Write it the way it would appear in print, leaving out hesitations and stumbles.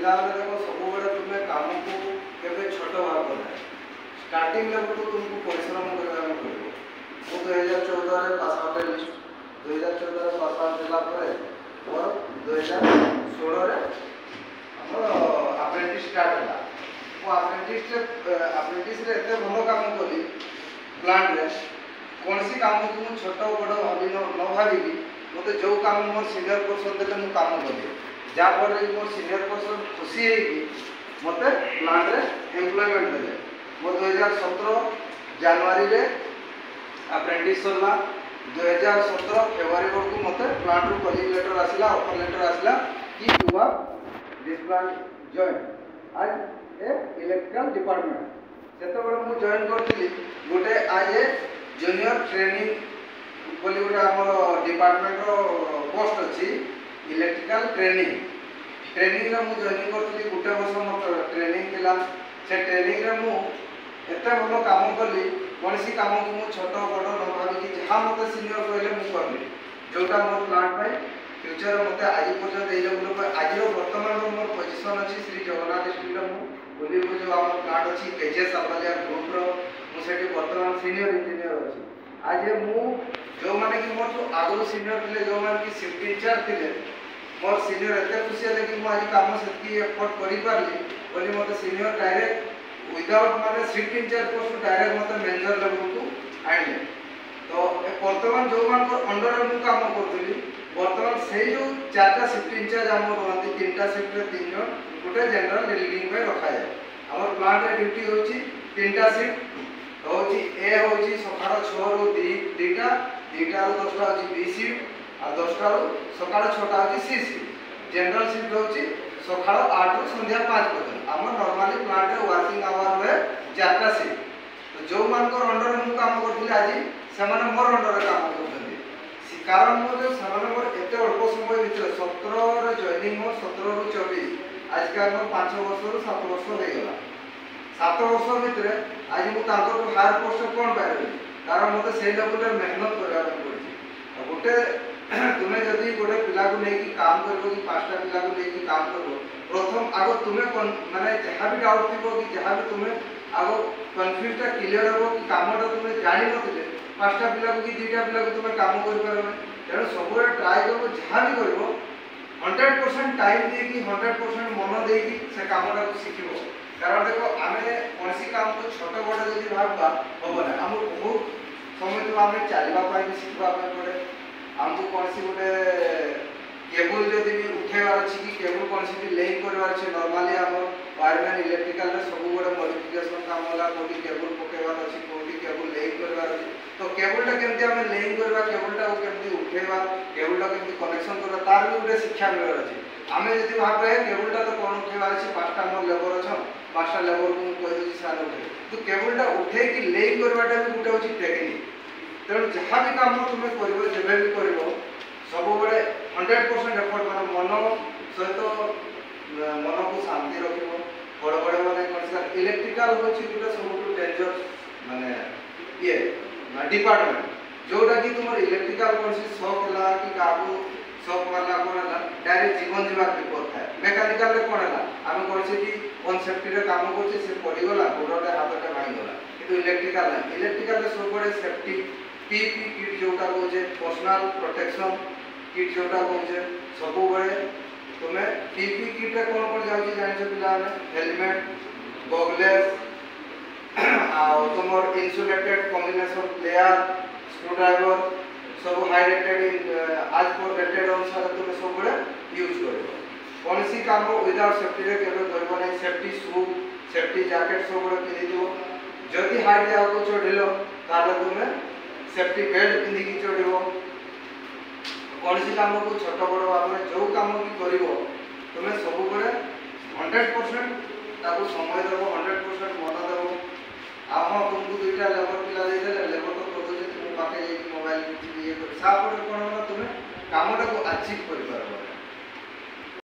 पिलाने देखो सब तुम्हें काम को केवे छोट भाव ना स्टार्टिंग लेवल तुमको परिश्रम करने पड़ो। मु 2014 पास आउट है 2014 पास आउट देला मोर 2016 अप्रेंटिस स्टार्ट है। वो अप्रेंटिस एत भल काम कली प्लांट रे कौन सी काम को मुझे छोट बड़ भावी न भाविकी मत जो काम मोर सीनियर पर्सन देते मुझे काम कली जहाँफल मोर सीनियर पर्सन खुशी है मत प्लांट रे एम्प्लॉयमेंट देले। मोर 2017 जनवरी रे अप्रेंटिस सरला 2017 फेब्रुआरी को मत प्लांट रू कॉलिंग लेटर आसला ऑफर लेटर आसला कि you are this plant join आज ए इलेक्ट्रिकल डिपार्टमेंट से मुझे जॉइन करी गोटे आज ए जूनियर ट्रेनिंग बोली गोटे आम डिपार्टमेंट पोस्ट अच्छी इलेक्ट्रिकल ट्रेनिंग रे मुझे जॉइन करी गोटे वर्ष मोर ट्रेनिंग थिला से ट्रेनिंग रे मु एत भल काम कली कौन सी काम को मुझे छोट बड़ न भाविकी जहाँ मत सीनियर कहले मुझे कली जोटा मोर प्लांट में फ्यूचर मत आज पर्यटन ये लेवल आज बर्तमान मोर पोजिशन अच्छी श्री जगन्नाथ स्टील बोली जो आम प्लांट अच्छी केजेस साबालिया ग्रुप्र मुझे बर्तमान सीनियर इंजीनियर अच्छी आज मु जो मैंने कि मोर जो आगु सीनियर थे जो मैंने कि शिफ्ट इंचार्ज थे मोर सीनियर एत खुशी है कि मुझे आज कम से एफर्ट करी बोली मत सीनियर डायरेक्ट विदाउट माने शिफ्ट इंचार्ज पोस्ट डायरेक्ट मत मैनेजर लेवल को आने। तो बर्तमान जो मान अंडर मु काम करी बर्तमान से जो 4टा शिफ्ट इंचार्ज आम रही 3टा शिफ्ट 3 जन गोटे जनरल लीडिंग पे रखा जाए। आम प्लांट रे ड्यूटी होची 3टा शिफ्ट होची ए होची सकाळ 6 रु 2टा 2टा रु 10टा होची बी शिफ्ट और 10टा रु सकाळ 6टा होची सी शिफ्ट। जनरल शिफ्ट होची सकाळ 8 रु संध्या 5 पर्यंत। आम नॉर्मली प्लांट रे वर्किंग आवर हुए 4टा शिफ्ट। तो जो मानकर अंडर मु काम करथिले आज से माने मोर अंडर काम करथि कारण मो से मोर एते अल्प समय भीतर 17 रे जॉइनिंग मोर 17 रु 24 आज का मोर 5 वर्ष रु 7 वर्ष हो गला 7 वर्ष भीतर आज मु तांकर हायर पोस्ट कोन पाइली कारण मते से लेवल रे मेहनत करबा पड़छि। गोटे तुम्हें जदि गोटे पिला को लेकी काम करबो कि 5टा पिला को लेकी काम करबो प्रथम आगो तुम्हें माने जहाँ भी डाउट थी कि जहाँ भी तुम्हें आगो कन्फ्यूजटा क्लियर हो कि कामटा तुम्हें जानी नथिले 5टा पिला को कि 2टा पिला को तुम्हें काम कर पारबे तेणु सब ट्राए करबो जहाँ भी करबो 100% टाइम देकी 100% मन देकी से कामटा को शिखिबो। कारण देखो आमे कोनसी काम को छोट बड़ जदि भाबबा होबो ना हम बहुत समय तो आमे चलबा पाई शिखबा पाई पड़े हमको कोनसी गोटे केबल जदि भी उठेबार अछि कि केबल कोनसी भी लेइंग करबार अछि नॉर्मली हम वायरमैन इलेक्ट्रिकल रे सब गोटे मॉडिफिकेशन काम होला कोठी केबल पकेबार अछि कोठी केबल लेइंग करबार अछि तो केबलटा केमति हम लेइंग करबा केबलटा केमति उठेबा केबलटा केमति कनेक्शन करबा तार भी गोटे शिक्षा मिलर अछि। आमे जदि भाबे केबलटा तो कोन उठेबार अछि 5टा मोर लेबर अछन 5टा लेबर को कहि दी साल उठे तो केबलटा उठे कि लेइंग करबाटा भी गोटे अछि टेक्निक। तेणु जहाँ भी काम तुम्हें कर जब भी कर सब बड़े 100% एफर्ट मान मन सहित मन को शांति रख बड़ बड़े मैंने इलेक्ट्रिकल हूँ गोटे सब डेंजर माने ये डिपार्टमेंट जोटा कि तुम इलेक्ट्रिकल कौन शक है कि क्या शक मारला कौन है डायरेक्ट जीवन जीवा विपद थाए मेकानिकाल कौन है आम कौन से कि अनसेफ्टी काम कर पड़गला गोड़े हाथटे भाईगला कि इलेक्ट्रिकल सब बड़े सेफ्टी पीपी किट जोटा कहे पर्सनल प्रोटेक्शन किट जोटा कहे सब बड़े तुम्हें पीपी किट रे कौन कौन जाउची जानिछ पिला हेलमेट गॉगल्स तुम इन्सुलेटेड कॉम्बिनेशन प्लेयर स्क्रूड्राइवर सब हाई रेटेड आज पर रेटेड अनुसार तुम सब बड़े यूज कर कौन सी काम विदाउट सेफ्टी रे केबे करबो नै सेफ्टी शू सेफ्टी जैकेट सब बड़े पिंधि दियो जदि हाइट जाओ को चढ़िलो ताले तुम्हें सेफ्टी बेल्ट पिंधिकी चढ़ो कौन सी काम को छोट बड़ भाव में जो काम भी कर तुम्हें सब बड़े 100% समय देव 100% मन देव हाँ तुमको 2टा लेबर पिला लेबर तो कर पाखे मोबाइल ये कर कौन तुम्हें कामटा को अचीव कर